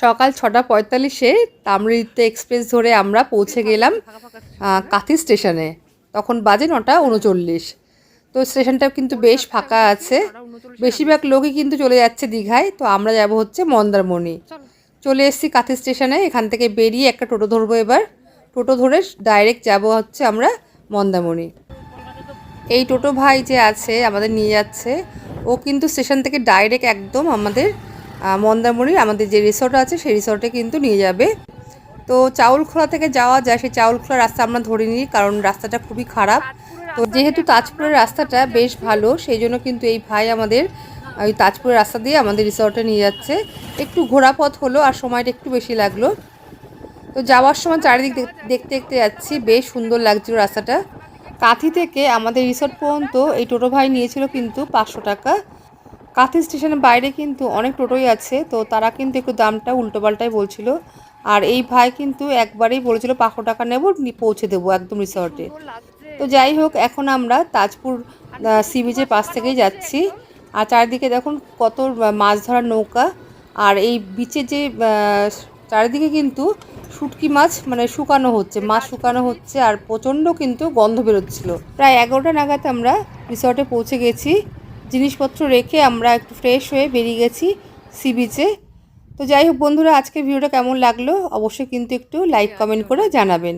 সকাল 6:45-এ তাম্রলিপ্ত এক্সপ্রেস ধরে আমরা পৌঁছে গেলাম কাঁথি স্টেশনে। তখন বাজে 9:39। তো স্টেশনটা কিন্তু বেশ ফাঁকা আছে, বেশিরভাগ লোকই কিন্তু চলে যাচ্ছে দীঘায়। তো আমরা যাব হচ্ছে মন্দারমণি। চলে এসেছি কাঁথি স্টেশনে। এখান থেকে বেরিয়ে একটা টোটো ধরবো। এবার টোটো ধরে ডাইরেক্ট যাব হচ্ছে আমরা মন্দারমণি। এই টোটো ভাই যে আছে আমাদের নিয়ে যাচ্ছে, ও কিন্তু স্টেশন থেকে ডাইরেক্ট একদম আমাদের মন্দারমণির আমাদের যে রিসর্ট আছে সেই রিসর্টে কিন্তু নিয়ে যাবে। তো চাউলখোলা থেকে যাওয়া যায়, সেই চাউলখোলা রাস্তা আমরা ধরে নিই, কারণ রাস্তাটা খুবই খারাপ। তো যেহেতু তাজপুরের রাস্তাটা বেশ ভালো, সেই জন্য কিন্তু এই ভাই আমাদের ওই তাজপুরের রাস্তা দিয়ে আমাদের রিসর্টে নিয়ে যাচ্ছে। একটু ঘোরা পথ হলো আর সময়টা একটু বেশি লাগলো। তো যাওয়ার সময় চারিদিক দেখতে দেখতে যাচ্ছি, বেশ সুন্দর লাগছিল রাস্তাটা। কাঁথি থেকে আমাদের রিসর্ট পর্যন্ত এই টোটো ভাই নিয়েছিল কিন্তু 500 টাকা। কাঁথি স্টেশনের বাইরে কিন্তু অনেক টোটোই আছে, তো তারা কিন্তু একটু দামটা উল্টোপাল্টাই বলছিল। আর এই ভাই কিন্তু একবারেই বলেছিল 500 টাকা নেব, পৌঁছে দেবো একদম রিসর্টে। তো যাই হোক, এখন আমরা তাজপুর সি বিচের পাশ থেকেই যাচ্ছি। আর চারিদিকে দেখুন কত মাছ ধরার নৌকা। আর এই বিচে যে চারিদিকে কিন্তু শুটকি মাছ মানে শুকানো হচ্ছে, মাছ শুকানো হচ্ছে, আর প্রচণ্ড কিন্তু গন্ধ বেরোচ্ছিলো। প্রায় 11টা নাগাদ আমরা রিসর্টে পৌঁছে গেছি। জিনিসপত্র রেখে আমরা একটু ফ্রেশ হয়ে বেরিয়ে গেছি সি বিচে। তো যাই হোক বন্ধুরা, আজকের ভিডিওটা কেমন লাগলো অবশ্যই কিন্তু একটু লাইক কমেন্ট করে জানাবেন।